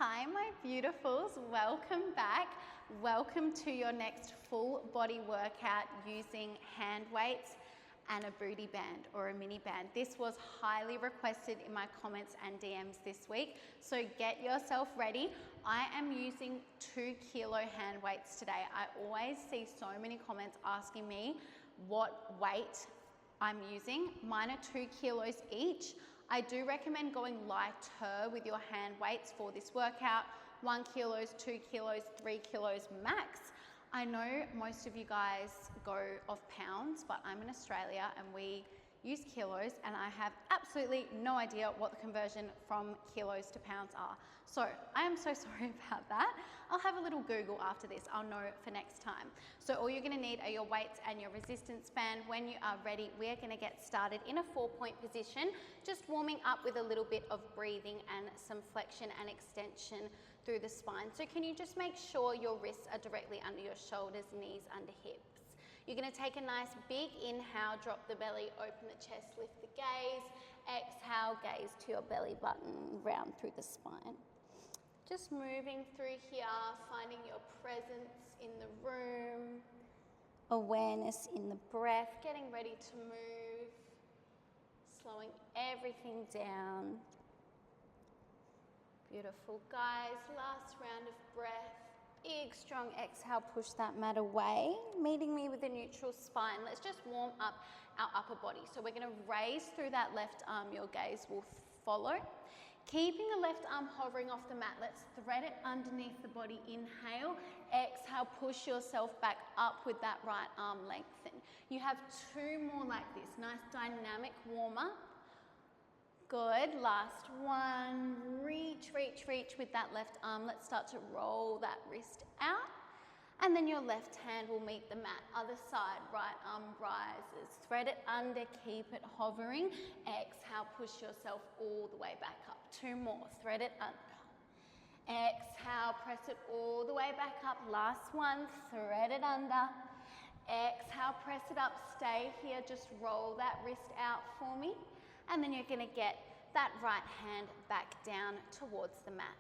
Hi my beautifuls, welcome back. Welcome to your next full body workout using hand weights and a booty band or a mini band. This was highly requested in my comments and DMs this week, so get yourself ready. I am using 2 kilo hand weights today. I always see so many comments asking me what weight I'm using. Mine are 2 kilos each. I do recommend going lighter with your hand weights for this workout. 1 kilos, 2 kilos, 3 kilos max. I know most of you guys go off pounds, but I'm in Australia and we use kilos, and I have absolutely no idea what the conversion from kilos to pounds are. So I am so sorry about that. I'll have a little Google after this. I'll know for next time. So all you're gonna need are your weights and your resistance band. When you are ready, we're gonna get started in a 4-point position, just warming up with a little bit of breathing and some flexion and extension through the spine. So can you just make sure your wrists are directly under your shoulders, knees under hips? You're going to take a nice big inhale, drop the belly, open the chest, lift the gaze. Exhale, gaze to your belly button, round through the spine. Just moving through here, finding your presence in the room, awareness in the breath, getting ready to move, slowing everything down. Beautiful, guys. Last round of breath. Big, strong exhale, push that mat away, meeting me with a neutral spine. Let's just warm up our upper body. So we're gonna raise through that left arm, your gaze will follow. Keeping the left arm hovering off the mat, let's thread it underneath the body. Inhale, exhale, push yourself back up with that right arm lengthen. You have 2 more like this, nice dynamic warm up. Good, last one, reach, reach, reach with that left arm. Let's start to roll that wrist out, and then your left hand will meet the mat. Other side, right arm rises, thread it under, keep it hovering. Exhale, push yourself all the way back up. 2 more, thread it under. Exhale, press it all the way back up. Last one, thread it under. Exhale, press it up, stay here, just roll that wrist out for me. And then you're gonna get that right hand back down towards the mat.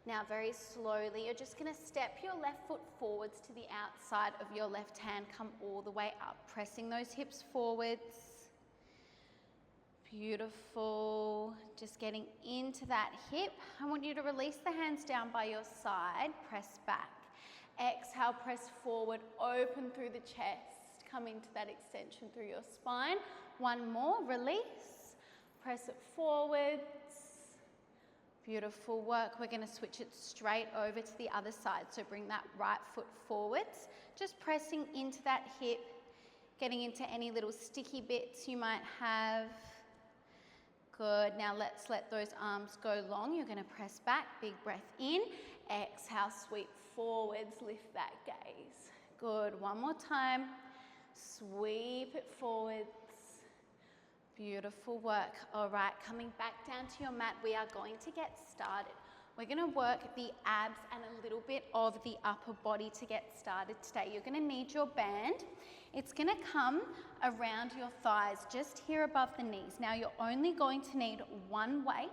Now very slowly, you're just gonna step your left foot forwards to the outside of your left hand, come all the way up, pressing those hips forwards. Beautiful, just getting into that hip. I want you to release the hands down by your side, press back. Exhale, press forward, open through the chest, come into that extension through your spine. 1 more, release. Press it forwards. Beautiful work. We're going to switch it straight over to the other side. So bring that right foot forwards, just pressing into that hip, getting into any little sticky bits you might have. Good. Now let's let those arms go long. You're going to press back, big breath in. Exhale, sweep forwards, lift that gaze. Good. 1 more time. Sweep it forwards. Beautiful work. All right, coming back down to your mat, we are going to get started. We're going to work the abs and a little bit of the upper body to get started today. You're going to need your band. It's going to come around your thighs, just here above the knees. Now you're only going to need 1 weight.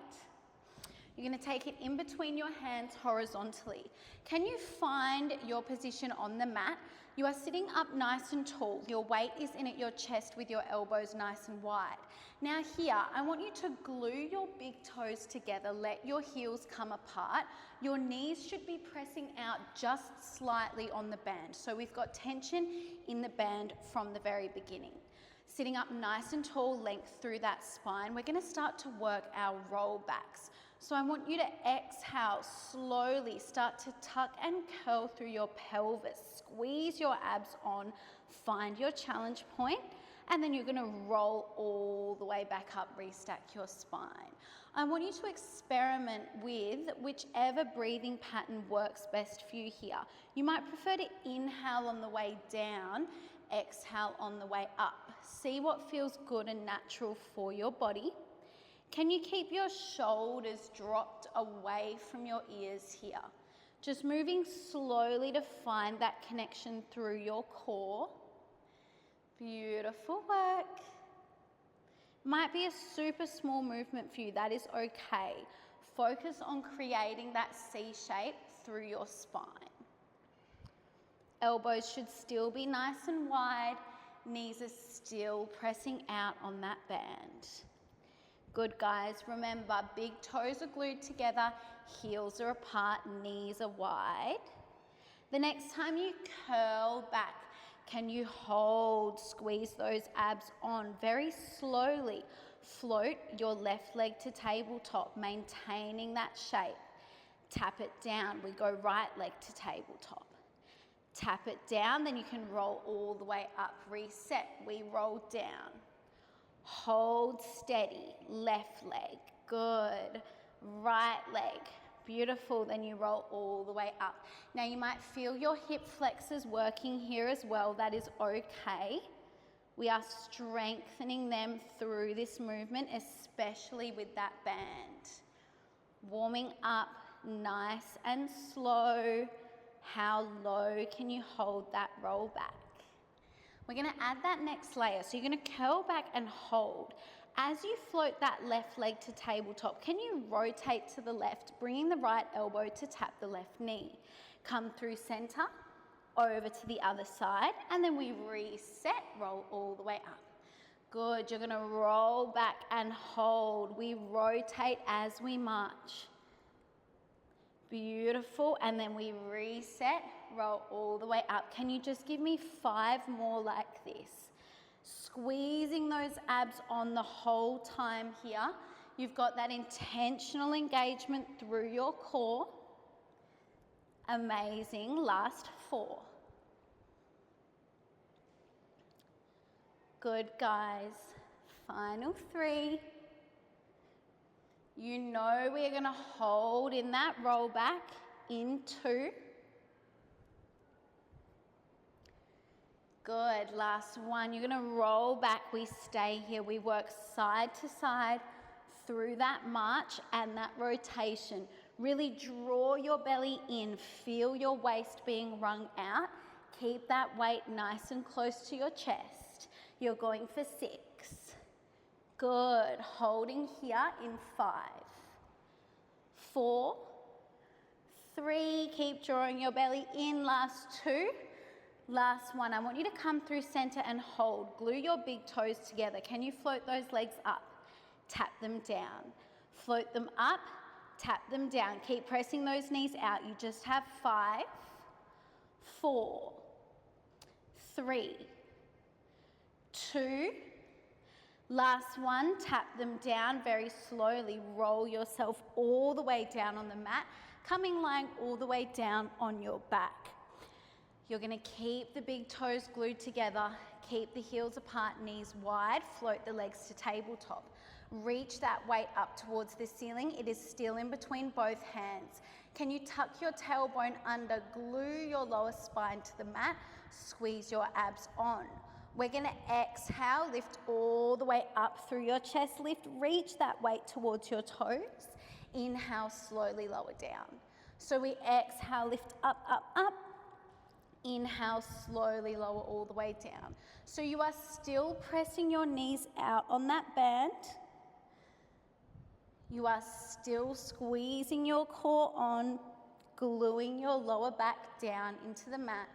You're going to take it in between your hands horizontally. Can you find your position on the mat? You are sitting up nice and tall. Your weight is in at your chest with your elbows nice and wide. Now here, I want you to glue your big toes together. Let your heels come apart. Your knees should be pressing out just slightly on the band. So we've got tension in the band from the very beginning. Sitting up nice and tall, length through that spine. We're going to start to work our roll backs. So I want you to exhale slowly, start to tuck and curl through your pelvis. Squeeze your abs on, find your challenge point, and then you're going to roll all the way back up, restack your spine. I want you to experiment with whichever breathing pattern works best for you here. You might prefer to inhale on the way down, exhale on the way up. See what feels good and natural for your body. Can you keep your shoulders dropped away from your ears here? Just moving slowly to find that connection through your core. Beautiful work. Might be a super small movement for you, that is okay. Focus on creating that C shape through your spine. Elbows should still be nice and wide. Knees are still pressing out on that band. Good, guys. Remember, big toes are glued together, heels are apart, knees are wide. The next time you curl back, can you hold, squeeze those abs on very slowly. Float your left leg to tabletop, maintaining that shape. Tap it down. We go right leg to tabletop. Tap it down, then you can roll all the way up. Reset. We roll down. Hold steady. Left leg. Good. Right leg. Beautiful. Then you roll all the way up. Now you might feel your hip flexors working here as well. That is okay. We are strengthening them through this movement, especially with that band. Warming up nice and slow. How low can you hold that roll back? We're going to add that next layer. So you're going to curl back and hold. As you float that left leg to tabletop, can you rotate to the left, bringing the right elbow to tap the left knee? Come through center, over to the other side, and then we reset, roll all the way up. Good, you're gonna roll back and hold. We rotate as we march. Beautiful, and then we reset, roll all the way up. Can you just give me 5 more like this? Squeezing those abs on the whole time here. You've got that intentional engagement through your core. Amazing, last 4. Good, guys. Final 3. You know we're going to hold in that roll back in 2. Good, last 1. You're going to roll back. We stay here. We work side to side through that march and that rotation. Really draw your belly in. Feel your waist being wrung out. Keep that weight nice and close to your chest. You're going for 6. Good. Holding here in 5, 4, 3. Keep drawing your belly in. Last 2. Last 1. I want you to come through center and hold. Glue your big toes together. Can you float those legs up? Tap them down. Float them up. Tap them down. Keep pressing those knees out. You just have 5, 4, 3, 2. Last 1. Tap them down very slowly. Roll yourself all the way down on the mat, lying all the way down on your back. You're going to keep the big toes glued together. Keep the heels apart, knees wide. Float the legs to tabletop. Reach that weight up towards the ceiling. It is still in between both hands. Can you tuck your tailbone under, glue your lower spine to the mat, squeeze your abs on. We're going to exhale, lift all the way up through your chest. Lift, reach that weight towards your toes. Inhale, slowly lower down. So we exhale, lift up, up, up. Inhale, slowly lower all the way down. So you are still pressing your knees out on that band. You are still squeezing your core on, gluing your lower back down into the mat.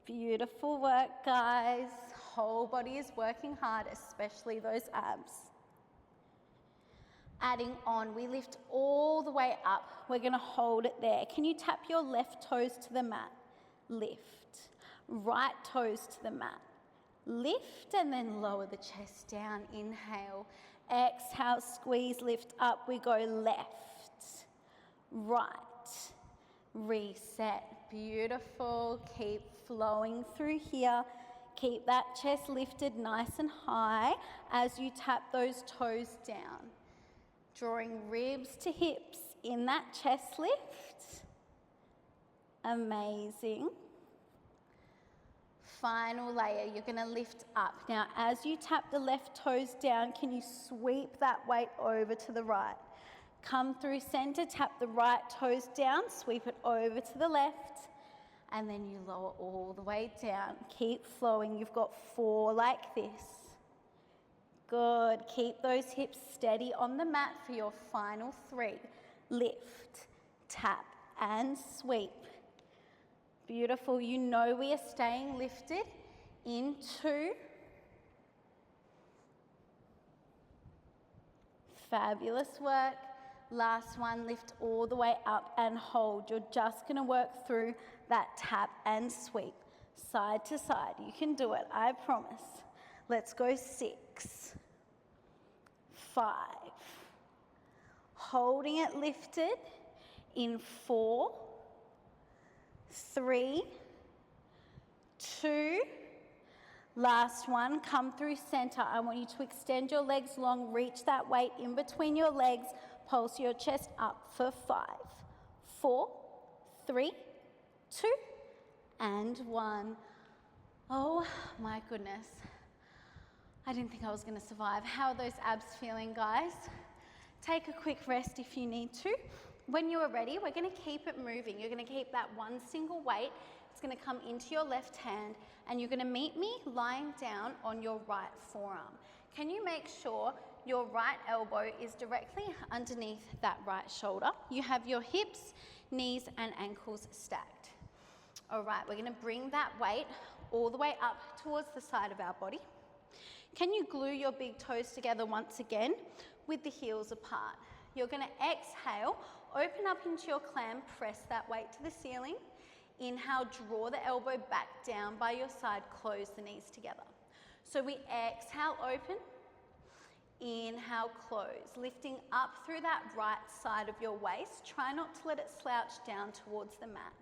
Beautiful work, guys. Whole body is working hard, especially those abs. Adding on, we lift all the way up. We're going to hold it there. Can you tap your left toes to the mat? Lift. Right toes to the mat. Lift and then lower the chest down. Inhale. Exhale, squeeze, lift up. We go left, right, reset. Beautiful. Keep flowing through here. Keep that chest lifted nice and high as you tap those toes down. Drawing ribs to hips in that chest lift. Amazing. Final layer, you're going to lift up. Now, as you tap the left toes down, can you sweep that weight over to the right? Come through center, tap the right toes down, sweep it over to the left, and then you lower all the way down. Keep flowing. You've got 4 like this. Good. Keep those hips steady on the mat for your final 3. Lift, tap, and sweep. Beautiful. You know we are staying lifted. In 2. Fabulous work. Last one, lift all the way up and hold. You're just going to work through that tap and sweep. Side to side. You can do it, I promise. Let's go 6. 5. Holding it lifted in 4. 3. 2. Last one, come through center. I want you to extend your legs long, reach that weight in between your legs, pulse your chest up for 5, 4, 3, 2, and 1. Oh my goodness. I didn't think I was going to survive. How are those abs feeling, guys? Take a quick rest if you need to. When you are ready, we're going to keep it moving. You're going to keep that one single weight. It's going to come into your left hand, and you're going to meet me lying down on your right forearm. Can you make sure your right elbow is directly underneath that right shoulder? You have your hips, knees, and ankles stacked. All right, we're going to bring that weight all the way up towards the side of our body. Can you glue your big toes together once again with the heels apart? You're going to exhale, open up into your clam, press that weight to the ceiling. Inhale, draw the elbow back down by your side, close the knees together. So we exhale, open. Inhale, close. Lifting up through that right side of your waist. Try not to let it slouch down towards the mat.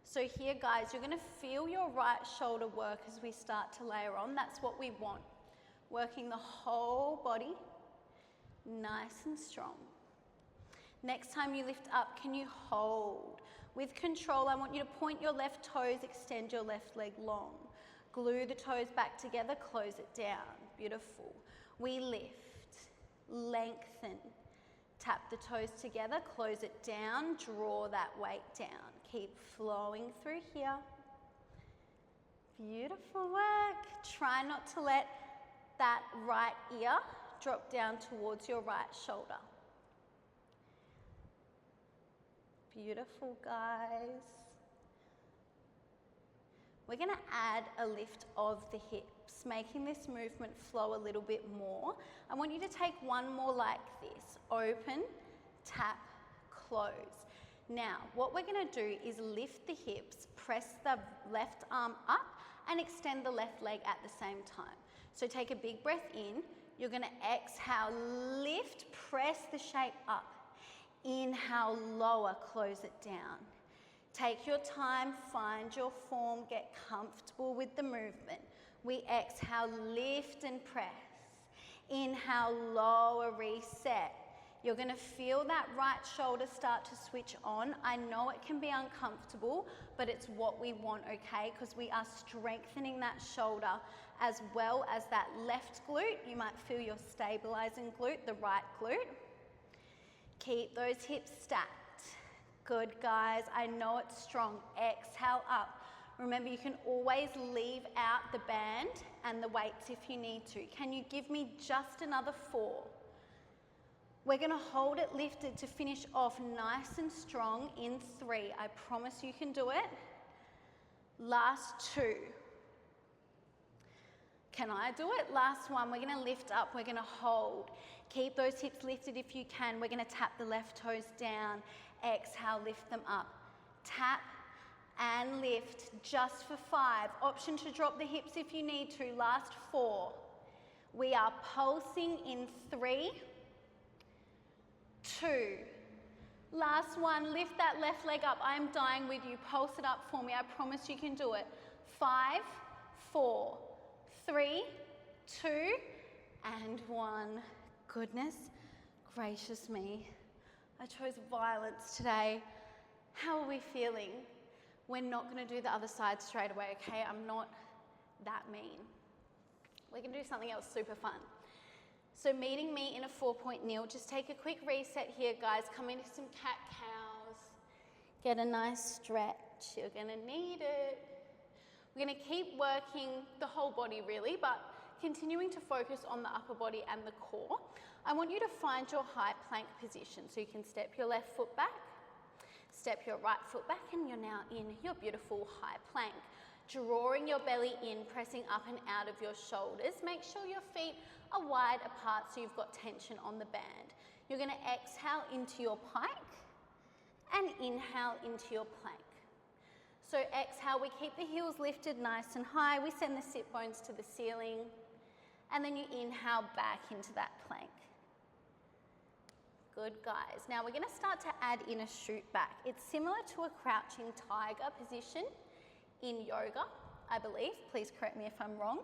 So here, guys, you're going to feel your right shoulder work as we start to layer on. That's what we want. Working the whole body, nice and strong. Next time you lift up, can you hold? With control, I want you to point your left toes, extend your left leg long. Glue the toes back together, close it down. Beautiful. We lift, lengthen, tap the toes together, close it down, draw that weight down. Keep flowing through here. Beautiful work. Try not to let that right ear drop down towards your right shoulder. Beautiful, guys. We're going to add a lift of the hips, making this movement flow a little bit more. I want you to take one more like this. Open, tap, close. Now, what we're going to do is lift the hips, press the left arm up, and extend the left leg at the same time. So take a big breath in. You're going to exhale, lift, press the shape up. Inhale, lower, close it down. Take your time, find your form, get comfortable with the movement. We exhale, lift and press. Inhale, lower, reset. You're going to feel that right shoulder start to switch on. I know it can be uncomfortable, but it's what we want, okay? Because we are strengthening that shoulder as well as that left glute. You might feel your stabilizing glute, the right glute. Keep those hips stacked. Good, guys. I know it's strong. Exhale up. Remember, you can always leave out the band and the weights if you need to. Can you give me just another 4? We're going to hold it lifted to finish off nice and strong in 3. I promise you can do it. Last 2. Can I do it? Last one. We're going to lift up. We're going to hold. Keep those hips lifted if you can. We're going to tap the left toes down. Exhale, lift them up. Tap and lift just for 5. Option to drop the hips if you need to. Last 4. We are pulsing in 3, 2. Last one. Lift that left leg up. I am dying with you. Pulse it up for me. I promise you can do it. 5, 4, 3, 2, and 1. Goodness gracious me. I chose violence today. How are we feeling? We're not going to do the other side straight away, okay? I'm not that mean. We're going to do something else super fun. So meeting me in a 4-point kneel, just take a quick reset here, guys. Come into some cat-cows. Get a nice stretch. You're going to need it. We're going to keep working the whole body, really, but continuing to focus on the upper body and the core, I want you to find your high plank position. So you can step your left foot back, step your right foot back, and you're now in your beautiful high plank. Drawing your belly in, pressing up and out of your shoulders. Make sure your feet are wide apart so you've got tension on the band. You're going to exhale into your pike and inhale into your plank. So exhale, we keep the heels lifted nice and high. We send the sit bones to the ceiling. And then you inhale back into that plank. Good, guys. Now we're going to start to add in a shoot back. It's similar to a crouching tiger position in yoga, I believe. Please correct me if I'm wrong.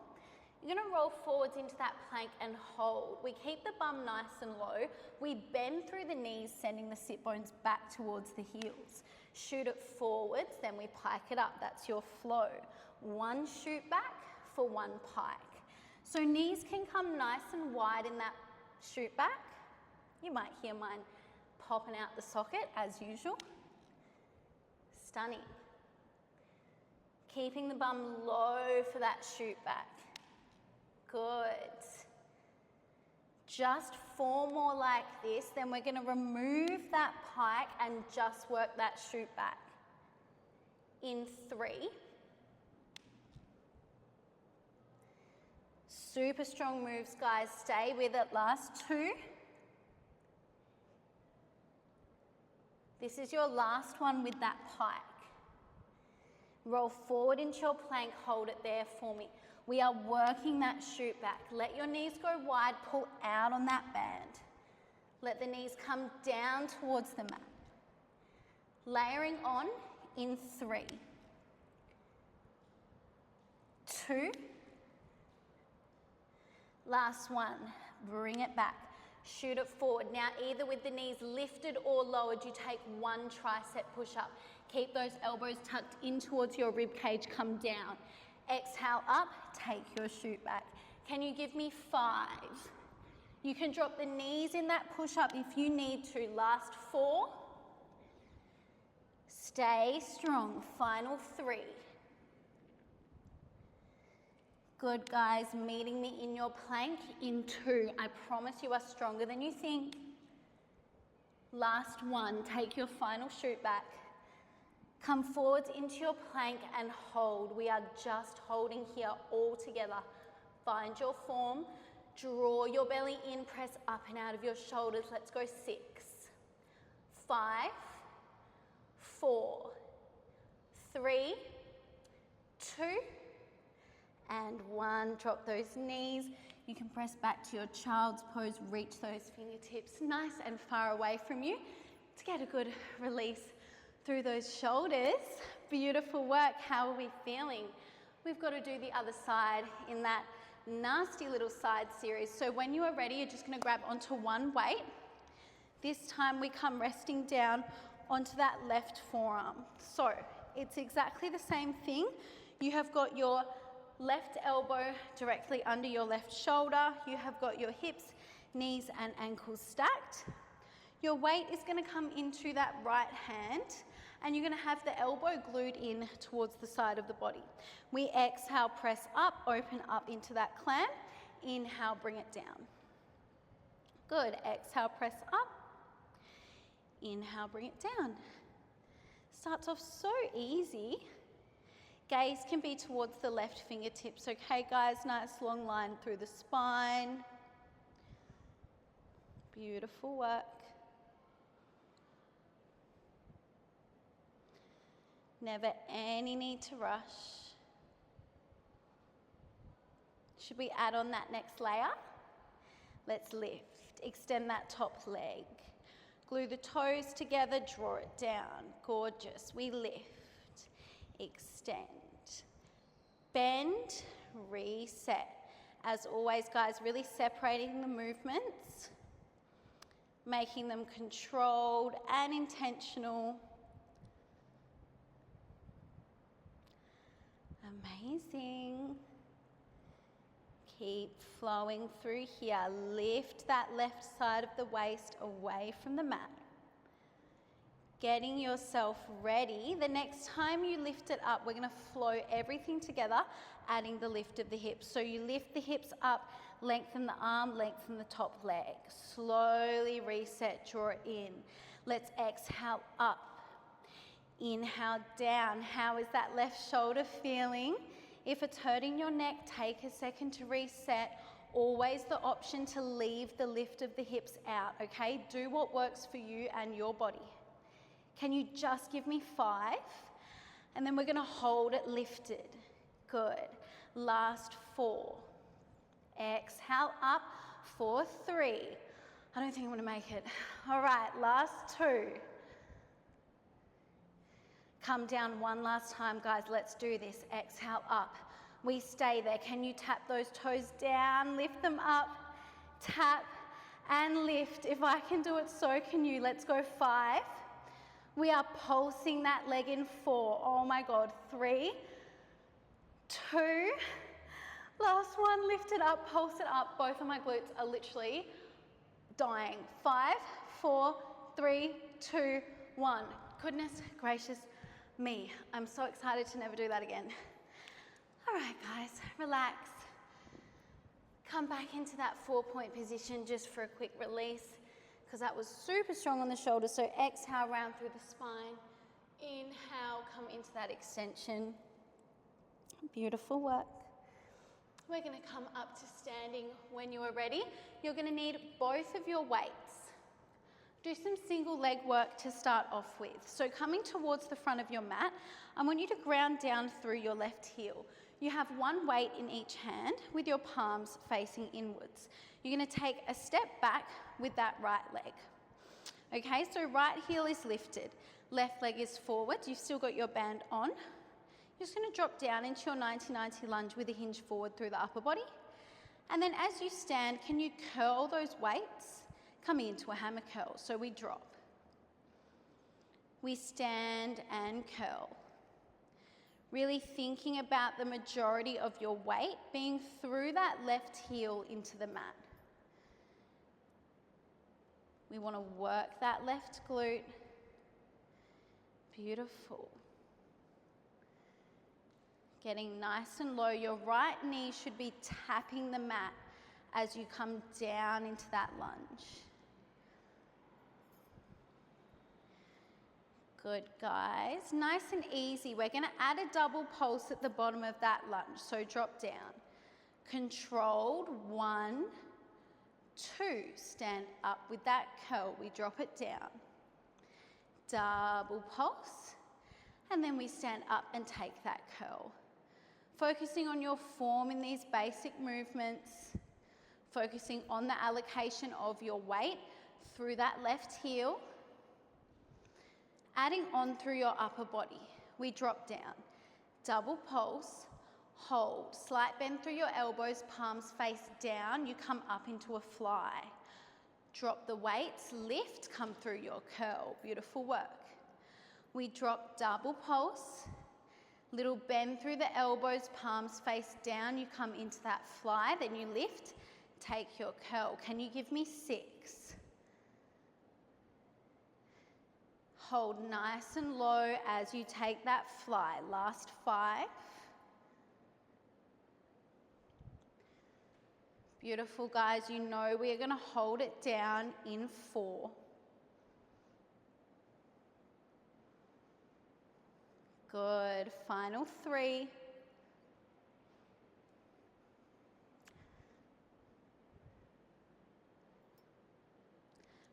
You're going to roll forwards into that plank and hold. We keep the bum nice and low. We bend through the knees, sending the sit bones back towards the heels. Shoot it forwards, then we pike it up. That's your flow. One shoot back for one pike. So knees can come nice and wide in that shoot back. You might hear mine popping out the socket as usual. Stunning. Keeping the bum low for that shoot back. Good. Just 4 more like this, then we're going to remove that pike and just work that shoot back. In 3. Super strong moves, guys. Stay with it. Last 2. This is your last one with that pike. Roll forward into your plank. Hold it there for me. We are working that shoot back. Let your knees go wide. Pull out on that band. Let the knees come down towards the mat. Layering on in 3. 2. Last one. Bring it back. Shoot it forward. Now either with the knees lifted or lowered, you take one tricep push-up. Keep those elbows tucked in towards your rib cage. Come down. Exhale up, take your shoot back. Can you give me 5? You can drop the knees in that push-up if you need to. Last 4. Stay strong. Final 3. Good, guys. Meeting me in your plank in 2. I promise you are stronger than you think. Last 1. Take your final shoot back. Come forwards into your plank and hold. We are just holding here all together. Find your form. Draw your belly in. Press up and out of your shoulders. Let's go 6, 5, 4, 3, 2, and 1. Drop those knees. You can press back to your child's pose. Reach those fingertips nice and far away from you to get a good release through those shoulders. Beautiful work. How are we feeling? We've got to do the other side in that nasty little side series. So when you are ready, you're just going to grab onto one weight. This time we come resting down onto that left forearm. So it's exactly the same thing. You have got your left elbow directly under your left shoulder. You have got your hips, knees and ankles stacked. Your weight is going to come into that right hand and you're going to have the elbow glued in towards the side of the body. We exhale, press up, open up into that clam. Inhale, bring it down. Good. Exhale, press up. Inhale, bring it down. Starts off so easy. Gaze can be towards the left fingertips. Okay, guys, nice long line through the spine. Beautiful work. Never any need to rush. Should we add on that next layer? Let's lift. Extend that top leg. Glue the toes together, draw it down. Gorgeous. We lift. Extend. Bend. Reset. As always, guys, really separating the movements. Making them controlled and intentional. Amazing. Keep flowing through here. Lift that left side of the waist away from the mat. Getting yourself ready. The next time you lift it up, we're going to flow everything together, adding the lift of the hips. So you lift the hips up, lengthen the arm, lengthen the top leg. Slowly reset, draw it in. Let's exhale up. Inhale down. How is that left shoulder feeling? If it's hurting your neck, take a second to reset. Always the option to leave the lift of the hips out, okay? Do what works for you and your body. Can you just give me 5? And then we're going to hold it lifted. Good. Last 4. Exhale up for 3. I don't think I'm going to make it. All right, last 2. Come down one last time, guys. Let's do this. Exhale up. We stay there. Can you tap those toes down? Lift them up. Tap and lift. If I can do it, so can you. Let's go 5. We are pulsing that leg in 4. Oh my God. 3, 2. Last one. Lift it up. Pulse it up. Both of my glutes are literally dying. 5, 4, 3, 2, 1. Goodness gracious me. I'm so excited to never do that again. All right, guys, relax. Come back into that 4-point position just for a quick release, because that was super strong on the shoulders. So exhale, round through the spine. Inhale, come into that extension. Beautiful work. We're going to come up to standing when you are ready. You're going to need both of your weights. Do some single leg work to start off with. So coming towards the front of your mat, I want you to ground down through your left heel. You have one weight in each hand with your palms facing inwards. You're going to take a step back with that right leg. Okay, so right heel is lifted, left leg is forward. You've still got your band on. You're just going to drop down into your 90-90 lunge with a hinge forward through the upper body. And then as you stand, can you curl those weights? Coming into a hammer curl. So we drop. We stand and curl. Really thinking about the majority of your weight being through that left heel into the mat. We want to work that left glute. Beautiful. Getting nice and low. Your right knee should be tapping the mat as you come down into that lunge. Good, guys. Nice and easy. We're going to add a double pulse at the bottom of that lunge. So drop down. Controlled. 1, 2. Stand up with that curl. We drop it down. Double pulse. And then we stand up and take that curl. Focusing on your form in these basic movements. Focusing on the allocation of your weight through that left heel. Adding on through your upper body. We drop down. Double pulse. Hold. Slight bend through your elbows, palms face down. You come up into a fly. Drop the weights, lift, come through your curl. Beautiful work. We drop double pulse. Little bend through the elbows, palms face down. You come into that fly, then you lift, take your curl. Can you give me 6? Hold nice and low as you take that fly. Last 5. Beautiful, guys. You know we are going to hold it down in 4. Good. Final 3.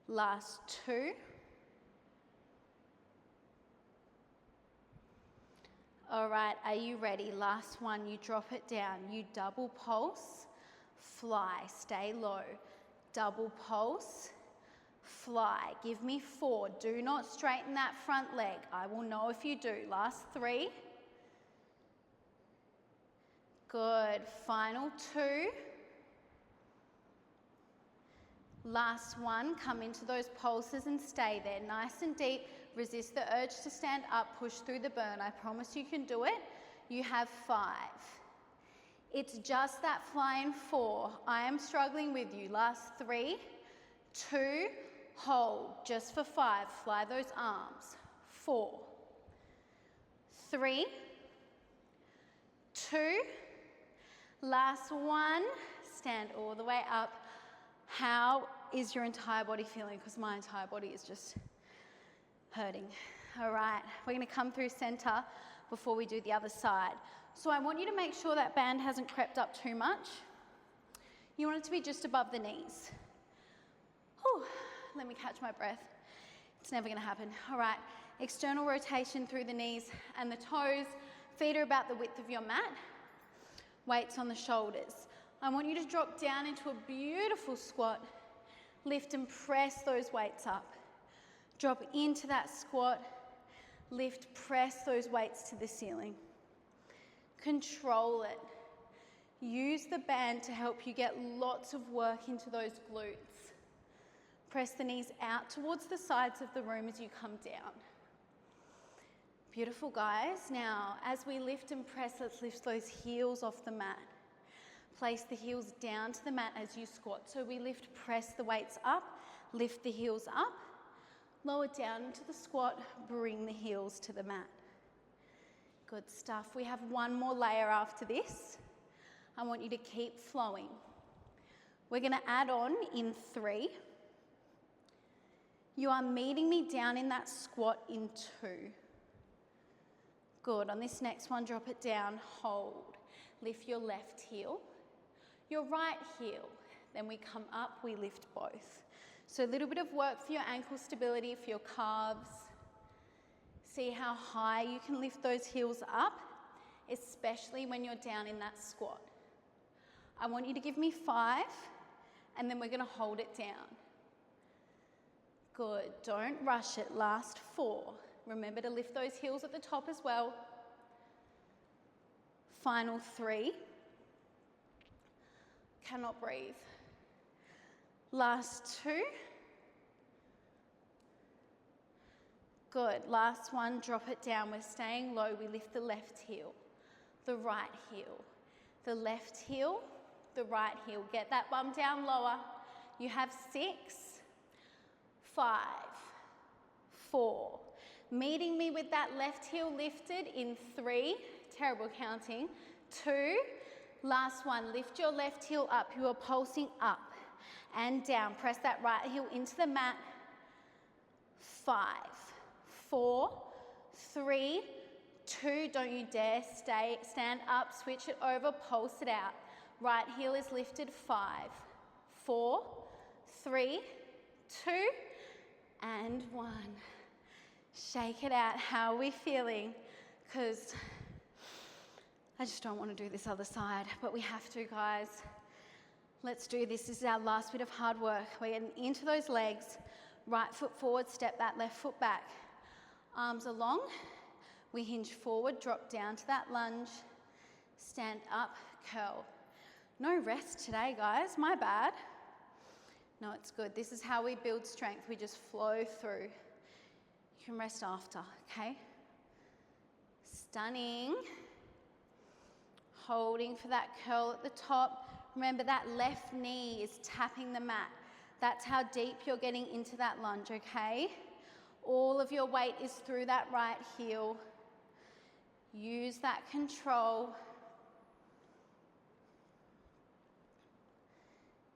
Last 2. All right, are you ready? Last one, you drop it down. You double pulse, fly, stay low. Double pulse, fly. Give me 4. Do not straighten that front leg. I will know if you do. Last 3. Good. Final 2. Last one. Come into those pulses and stay there. Nice and deep. Resist the urge to stand up. Push through the burn. I promise you can do it. You have 5. It's just that fly in 4. I am struggling with you. Last 3, 2, Hold just for 5. Fly those arms. 4, 3, 2, last one. Stand all the way up. How is your entire body feeling? Because my entire body is just hurting. All right, we're going to come through center before we do the other side. So I want you to make sure that band hasn't crept up too much. You want it to be just above the knees. Whew, let me catch my breath. It's never going to happen. All right, external rotation through the knees and the toes. Feet are about the width of your mat. Weights on the shoulders. I want you to drop down into a beautiful squat. Lift and press those weights up. Drop into that squat. Lift, press those weights to the ceiling. Control it. Use the band to help you get lots of work into those glutes. Press the knees out towards the sides of the room as you come down. Beautiful, guys. Now, as we lift and press, let's lift those heels off the mat. Place the heels down to the mat as you squat. So we lift, press the weights up, lift the heels up, lower down into the squat, bring the heels to the mat. Good stuff. We have one more layer after this. I want you to keep flowing. We're going to add on in 3. You are meeting me down in that squat in 2. Good. On this next one, drop it down, hold. Lift your left heel, your right heel. Then we come up, we lift both. So a little bit of work for your ankle stability, for your calves. See how high you can lift those heels up, especially when you're down in that squat. I want you to give me 5, and then we're going to hold it down. Good. Don't rush it. Last 4. Remember to lift those heels at the top as well. Final 3. Cannot breathe. Last 2. Good. Last one, drop it down. We're staying low. We lift the left heel, the right heel, the left heel, the right heel. Get that bum down lower. You have 6, 5, 4. Meeting me with that left heel lifted in 3. Terrible counting. 2. Last one. Lift your left heel up. You are pulsing up and down. Press that right heel into the mat. 5, 4, 3, 2. Don't you dare stand up. Switch it over. Pulse it out. Right heel is lifted. 5, 4, 3, 2, and 1. Shake it out. How are we feeling? Because I just don't want to do this other side, but we have to, guys. Let's do this. This is our last bit of hard work. We're getting into those legs. Right foot forward, step that left foot back. Arms along. We hinge forward, drop down to that lunge. Stand up, curl. No rest today, guys. My bad. No, it's good. This is how we build strength. We just flow through. You can rest after, okay? Stunning. Holding for that curl at the top. Remember that left knee is tapping the mat. That's how deep you're getting into that lunge, okay? All of your weight is through that right heel. Use that control.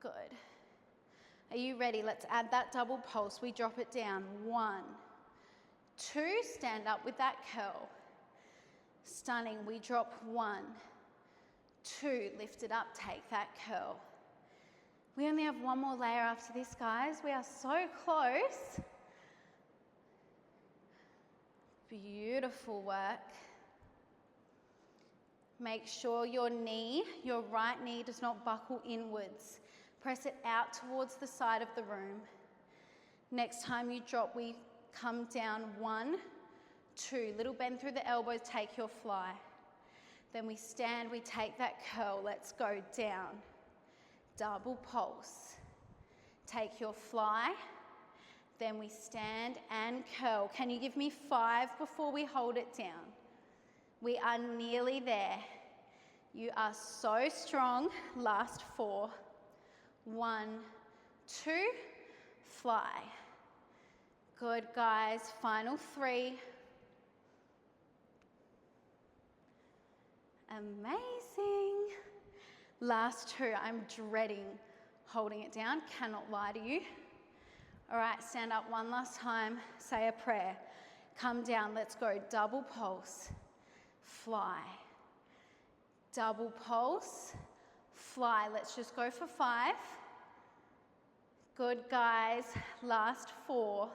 Good. Are you ready? Let's add that double pulse. We drop it down. 1, 2, stand up with that curl. Stunning. We drop 1, 2, lift it up, take that curl. We only have one more layer after this, guys. We are so close. Beautiful work. Make sure your knee, your right knee, does not buckle inwards. Press it out towards the side of the room. Next time you drop, we come down. 1, 2, little bend through the elbows, take your fly. Then we stand, we take that curl. Let's go down. Double pulse. Take your fly. Then we stand and curl. Can you give me 5 before we hold it down? We are nearly there. You are so strong. Last 4. 1, 2, fly. Good, guys. Final 3. Amazing. Last 2. I'm dreading holding it down. Cannot lie to you. All right, stand up one last time. Say a prayer. Come down. Let's go. Double pulse. Fly. Double pulse. Fly. Let's just go for 5. Good, guys. Last 4.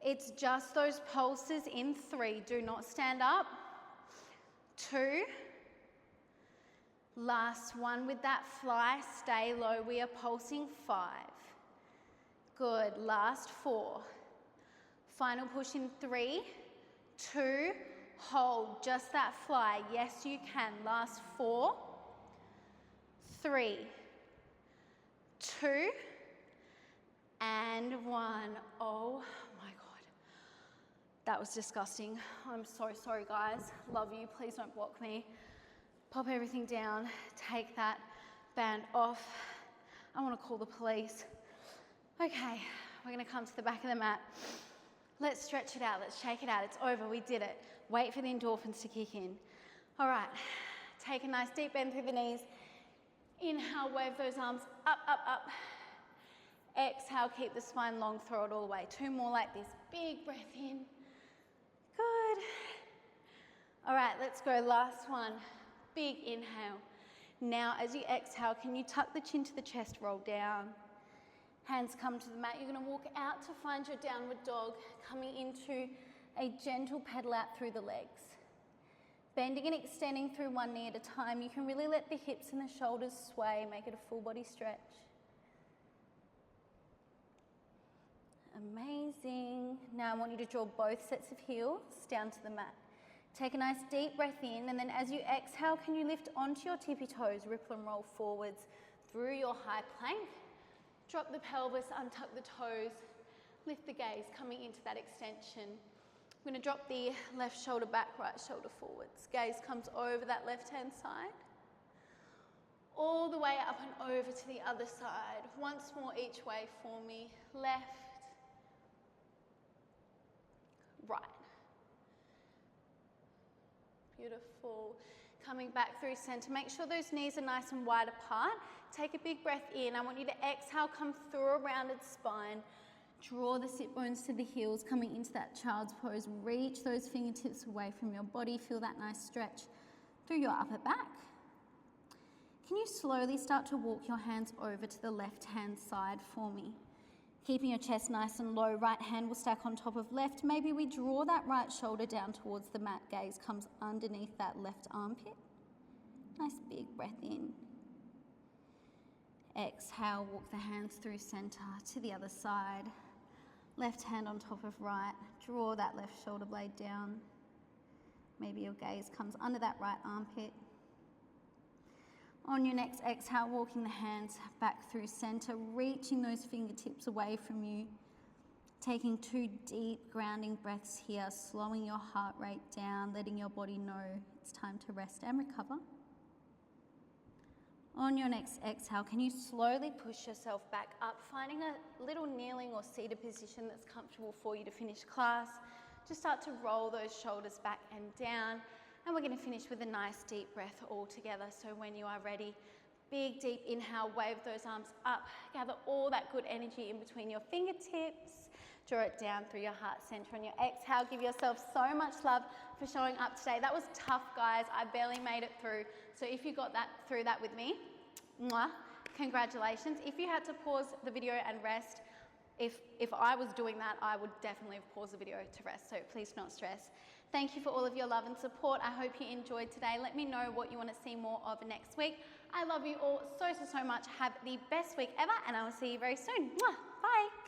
It's just those pulses in 3. Do not stand up. 2. Last 1 with that fly. Stay low. We are pulsing 5. Good. Last 4. Final push in 3, 2. Hold. Just that fly. Yes, you can. Last 4, 3, 2, and 1. Oh my God. That was disgusting. I'm so sorry, guys. Love you. Please don't block me. Pop everything down. Take that band off. I want to call the police. Okay, we're going to come to the back of the mat. Let's stretch it out. Let's shake it out. It's over. We did it. Wait for the endorphins to kick in. All right. Take a nice deep bend through the knees. Inhale, wave those arms up, up, up. Exhale, keep the spine long, throw it all the way. 2 more like this. Big breath in. Good. All right, let's go. Last one. Big inhale. Now, as you exhale, can you tuck the chin to the chest, roll down. Hands come to the mat. You're going to walk out to find your downward dog, coming into a gentle pedal out through the legs. Bending and extending through one knee at a time. You can really let the hips and the shoulders sway, make it a full body stretch. Amazing. Now I want you to draw both sets of heels down to the mat. Take a nice deep breath in, and then as you exhale, can you lift onto your tippy toes, ripple and roll forwards through your high plank. Drop the pelvis, untuck the toes, lift the gaze, coming into that extension. I'm going to drop the left shoulder back, right shoulder forwards. Gaze comes over that left-hand side, all the way up and over to the other side. Once more each way for me. Left, right. Beautiful. Coming back through center. Make sure those knees are nice and wide apart. Take a big breath in. I want you to exhale, come through a rounded spine. Draw the sit bones to the heels, coming into that child's pose. Reach those fingertips away from your body. Feel that nice stretch through your upper back. Can you slowly start to walk your hands over to the left-hand side for me? Keeping your chest nice and low, right hand will stack on top of left. Maybe we draw that right shoulder down towards the mat. Gaze comes underneath that left armpit. Nice big breath in. Exhale, walk the hands through center to the other side. Left hand on top of right. Draw that left shoulder blade down. Maybe your gaze comes under that right armpit. On your next exhale, walking the hands back through center, reaching those fingertips away from you. Taking 2 deep grounding breaths here, slowing your heart rate down, letting your body know it's time to rest and recover. On your next exhale, can you slowly push yourself back up, finding a little kneeling or seated position that's comfortable for you to finish class. Just start to roll those shoulders back and down. And we're going to finish with a nice deep breath all together. So when you are ready, big deep inhale, wave those arms up, gather all that good energy in between your fingertips, draw it down through your heart center. On your exhale, give yourself so much love for showing up today. That was tough, guys. I barely made it through. So if you got that through that with me, mwah, congratulations. If you had to pause the video and rest, if I was doing that, I would definitely have paused the video to rest. So please do not stress. Thank you for all of your love and support. I hope you enjoyed today. Let me know what you want to see more of next week. I love you all so much. Have the best week ever, and I will see you very soon. Mwah. Bye.